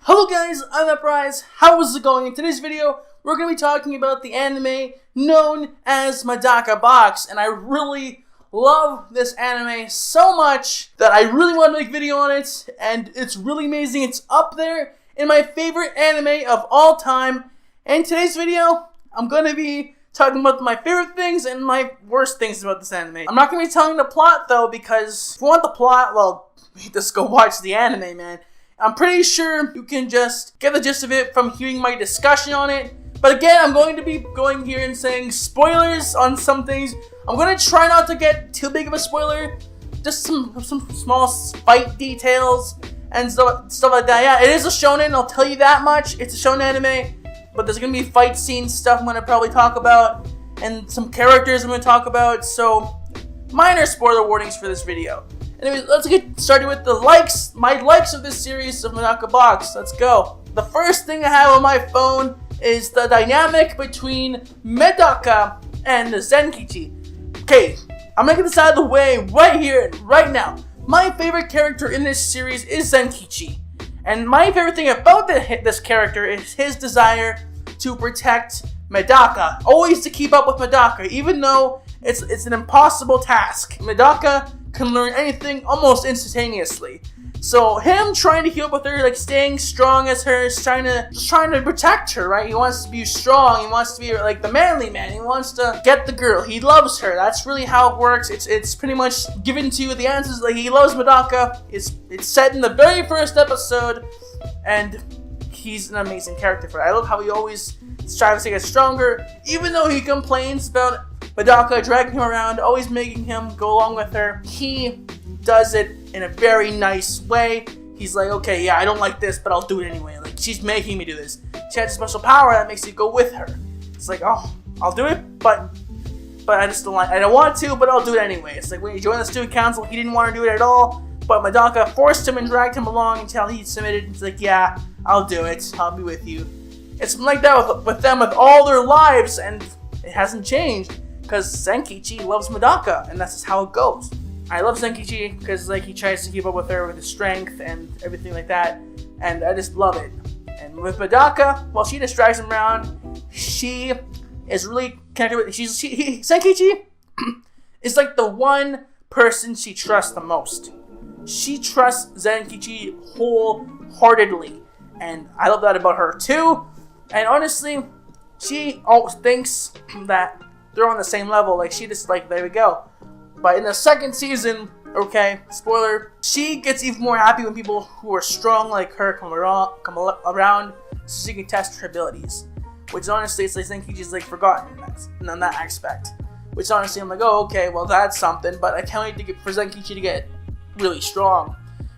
Hello guys, I'm AnimeUpRise. How is it going? In today's video, we're going to be talking about the anime known as Medaka Box, and I really love this anime so much that I really want to make a video on it, and it's really amazing. It's up there in my favorite anime of all time. And in today's video, I'm going to be talking about my favorite things and my worst things about this anime. I'm not going to be telling the plot though, because if you want the plot, well, just go watch the anime, man. I'm pretty sure you can just get the gist of it from hearing my discussion on it. But again, I'm going to be going here and saying spoilers on some things. I'm going to try not to get too big of a spoiler. Just some small fight details and stuff like that. Yeah, it is a shonen, I'll tell you that much. It's a shonen anime. But there's going to be fight scene stuff I'm going to probably talk about. And some characters I'm going to talk about. So, minor spoiler warnings for this video. Anyways, let's get started with the likes. My likes of this series of Medaka Box. Let's go. The first thing I have on my phone is the dynamic between Medaka and Zenkichi. Okay, I'm gonna get this out of the way right here and right now. My favorite character in this series is Zenkichi. And my favorite thing about this character is his desire to protect Medaka. Always to keep up with Medaka, even though it's an impossible task. Medaka can learn anything almost instantaneously. So him trying to heal up with her, like staying strong as her, just trying to protect her, right? He wants to be strong. He wants to be like the manly man. He wants to get the girl. He loves her. That's really how it works. It's pretty much given to you. The answers like he loves Medaka. It's said in the very first episode, and he's an amazing character for it. I love how he always strives to get stronger, even though he complains about Medaka dragging him around, always making him go along with her. He does it in a very nice way. He's like, okay, yeah, I don't like this, but I'll do it anyway. Like, she's making me do this. She has a special power that makes you go with her. It's like, oh, I'll do it, but I just don't like. I don't want to, but I'll do it anyway. It's like when he joined the student council, he didn't want to do it at all, but Medaka forced him and dragged him along until he submitted. It's like, yeah, I'll do it. I'll be with you. It's been like that with them with all their lives, and it hasn't changed. Because Zenkichi loves Medaka, and that's just how it goes. I love Zenkichi because like he tries to keep up with her with his strength and everything like that, and I just love it. And with Medaka, while she just drags him around, she is really connected with. Zenkichi is like the one person she trusts the most. She trusts Zenkichi wholeheartedly, and I love that about her too. And honestly, she always thinks that they're on the same level, like she just like, there we go. But in the second season, okay, spoiler, she gets even more happy when people who are strong like her come around so she can test her abilities. Which honestly, it's like Zenkichi's like forgotten in that aspect. Which honestly, I'm like, oh, okay, well that's something, but I can't wait for Zenkichi to get really strong.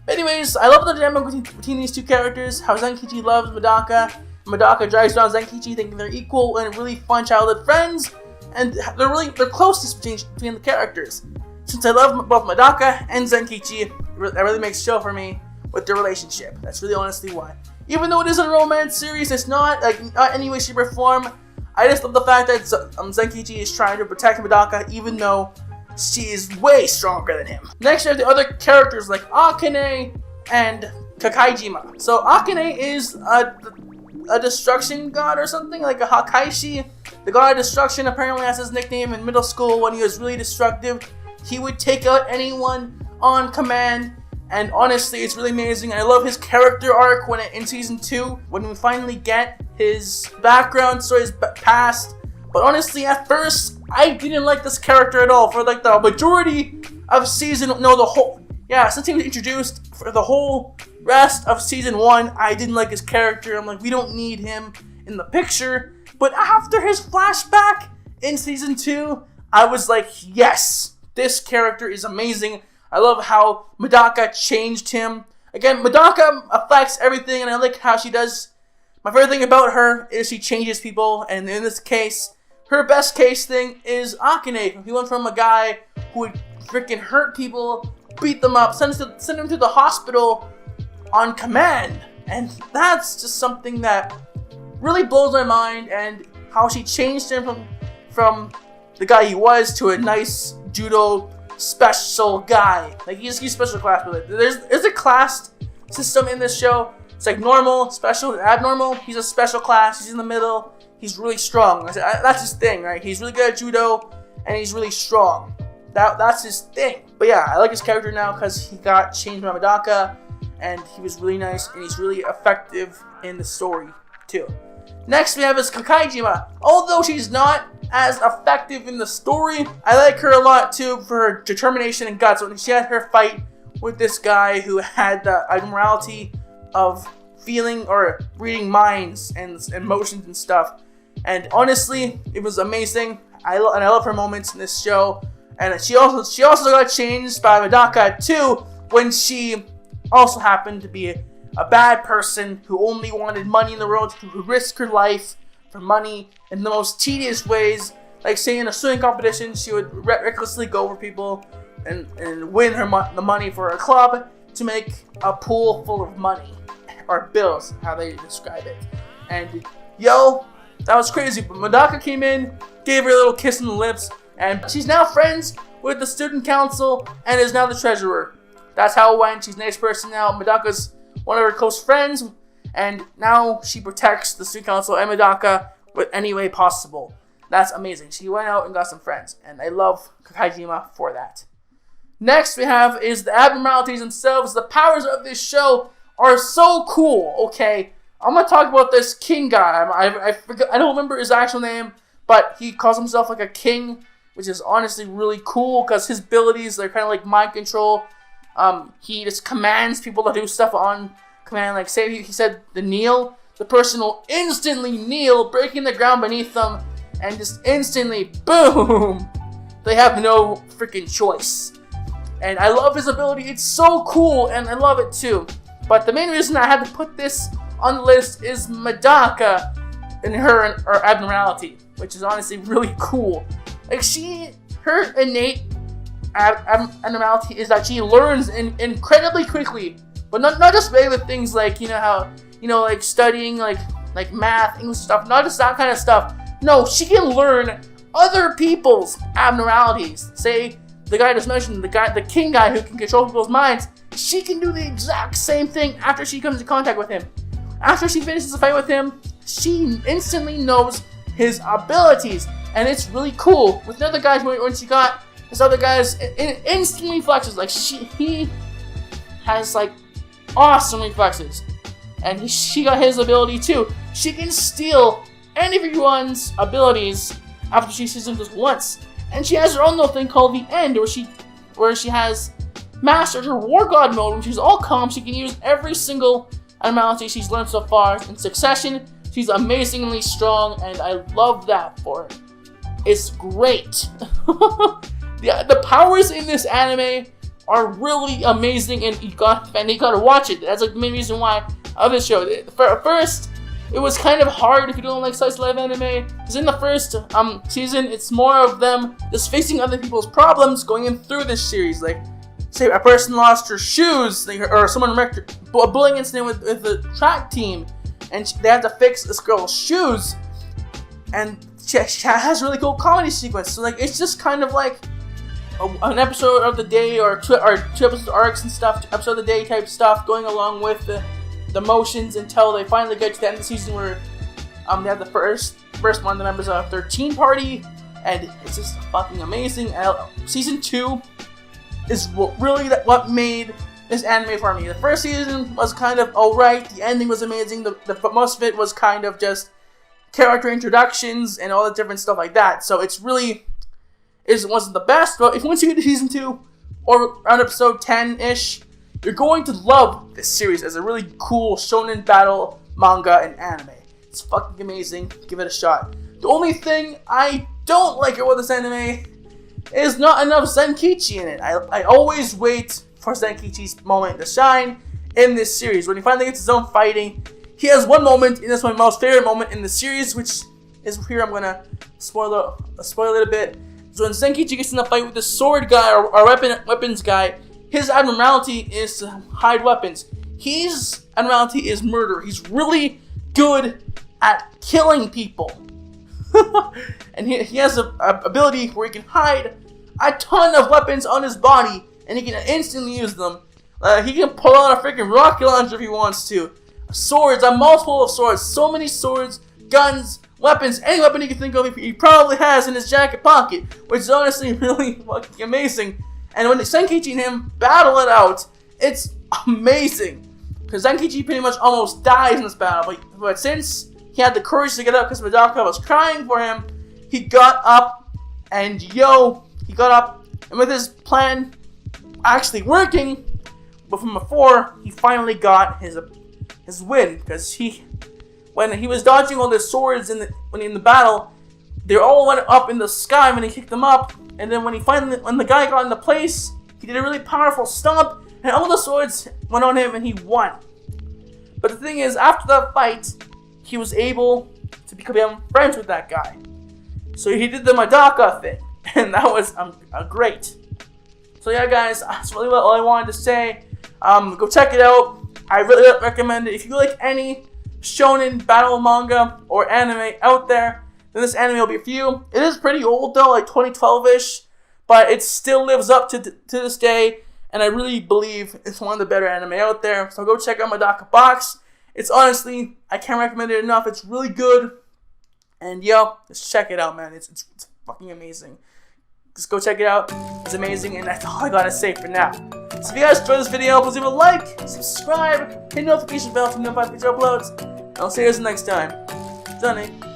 But anyways, I love the dynamic between these two characters, how Zenkichi loves Medaka. Medaka drives around Zenkichi thinking they're equal and really fun childhood friends. And they're closest between the characters. Since I love both Medaka and Zenkichi, that really makes show for me with their relationship. That's really honestly why. Even though it is a romance series, it's not like not any way, shape, or form. I just love the fact that Zenkichi is trying to protect Medaka, even though she is way stronger than him. Next, you have the other characters like Akane and Kakaijima. So Akane is a destruction god or something, like a Hakaishi. The god of destruction apparently has his nickname in middle school. When he was really destructive, he would take out anyone on command. And honestly, it's really amazing. I love his character arc in season 2, when we finally get his background, so his past. But honestly, at first, I didn't like this character at all. For like the majority of season, since he was introduced for the whole rest of season 1, I didn't like his character. I'm like, we don't need him in the picture. But after his flashback in season 2, I was like, yes, this character is amazing. I love how Medaka changed him. Again, Medaka affects everything, and I like how she does. My favorite thing about her is she changes people, and in this case, her best case thing is Akane. He went from a guy who would freaking hurt people, beat them up, send them to the hospital on command. And that's just something that really blows my mind, and how she changed him from the guy he was to a nice judo special guy. Like he's special class, but there's a class system in this show. It's like normal, special, abnormal. He's a special class. He's in the middle. He's really strong. That's his thing, right? He's really good at judo, and he's really strong. That's his thing. But yeah, I like his character now because he got changed by Medaka, and he was really nice, and he's really effective in the story too. Next, we have is Konnichiwa. Although she's not as effective in the story, I like her a lot too for her determination and guts. When she had her fight with this guy who had the immorality of feeling or reading minds and emotions and stuff. And honestly, it was amazing. I love her moments in this show. And she also got changed by Medaka too when she also happened to be a bad person who only wanted money in the world, who risked her life for money in the most tedious ways. Like say in a swimming competition, she would recklessly go over people and win the money for a club to make a pool full of money. Or bills, how they describe it. And yo, that was crazy. But Medaka came in, gave her a little kiss on the lips, and she's now friends with the student council and is now the treasurer. That's how it went. She's a nice person now. Medaka's one of her close friends, and now she protects the student council and Medaka with any way possible. That's amazing. She went out and got some friends, and I love Konnichiwa for that. Next we have is the abnormalities themselves. The powers of this show are so cool. Okay, I'm gonna talk about this king guy. I don't remember his actual name, but he calls himself like a king, which is honestly really cool because his abilities are kind of like mind control. He just commands people to do stuff on command. Like say he said the kneel, the person will instantly kneel, breaking the ground beneath them, and just instantly boom, they have no freaking choice. And I love his ability. It's so cool, and I love it too. But the main reason I had to put this on the list is Medaka and her abnormality, which is honestly really cool. Like her innate abnormality is that she learns incredibly quickly, but not just regular things like like studying like math, English stuff, not just that kind of stuff. No, she can learn other people's abnormalities. Say the guy I just mentioned, the king guy who can control people's minds. She can do the exact same thing after she comes in contact with him. After she finishes the fight with him, she instantly knows his abilities, and it's really cool. With the other guys, when she got this other guy's instantly reflexes, like he has like awesome reflexes, and she got his ability too. She can steal everyone's abilities after she sees them just once, and she has her own little thing called the End, where she has mastered her War God mode, which is all calm. She can use every single abnormality she's learned so far in succession. She's amazingly strong, and I love that for her. It's great. The powers in this anime are really amazing, and you gotta watch it. That's like the main reason why I love this show. At first, it was kind of hard if you don't like slice of life anime, because in the first season, it's more of them just facing other people's problems going in through this series. Like, say a person lost her shoes, or someone wrecked a bullying incident with the track team, and they have to fix this girl's shoes, and she has a really cool comedy sequence. So like, it's just kind of like an episode of the day, or two episodes arcs and stuff, episode of the day type stuff, going along with the motions until they finally get to the end of the season where they have the first one of the members of their teen party, and it's just fucking amazing. Season 2 is what made this anime for me. The first season was kind of alright, the ending was amazing, the most of it was kind of just character introductions and all the different stuff like that. So it wasn't the best, but once you get to season 2 or around episode 10-ish, you're going to love this series as a really cool shonen battle manga and anime. It's fucking amazing. Give it a shot. The only thing I don't like about this anime is not enough Zenkichi in it. I always wait for Zenkichi's moment to shine in this series. When he finally gets his own fighting, he has one moment, and that's my most favorite moment in the series, which is here I'm gonna spoil a little bit. So when Zenkichi gets in the fight with the sword guy or weapons guy, his abnormality is to hide weapons. His abnormality is murder. He's really good at killing people. And he has an ability where he can hide a ton of weapons on his body, and he can instantly use them. He can pull out a freaking rocket launcher if he wants to. swords, a multiple of swords, so many swords, guns, weapons, any weapon you can think of, he probably has in his jacket pocket, which is honestly really fucking amazing. And when Zenkichi and him battle it out, it's amazing. Because Zenkichi pretty much almost dies in this battle, but since he had the courage to get up because Medaka was crying for him, he got up, and he got up, and with his plan actually working, but from before, he finally got his win, because when he was dodging all the swords in the battle, they all went up in the sky when he kicked them up, and then when the guy got into place, he did a really powerful stomp, and all the swords went on him, and he won. But the thing is, after that fight, he was able to become friends with that guy. So he did the Medaka thing, and that was great. So yeah, guys, that's really all I wanted to say. Go check it out. I really recommend it. If you like any shonen battle manga or anime out there, then this anime will be for you. It is pretty old though, like 2012-ish, but it still lives up to this day, and I really believe it's one of the better anime out there. So go check out Medaka Box. It's honestly, I can't recommend it enough. It's really good, and just check it out, man. It's fucking amazing. Just go check it out. It's amazing, and that's all I gotta say for now. So if you guys enjoyed this video, please leave a like, subscribe, hit the notification bell to notify future uploads, and I'll see you guys next time. Johnny.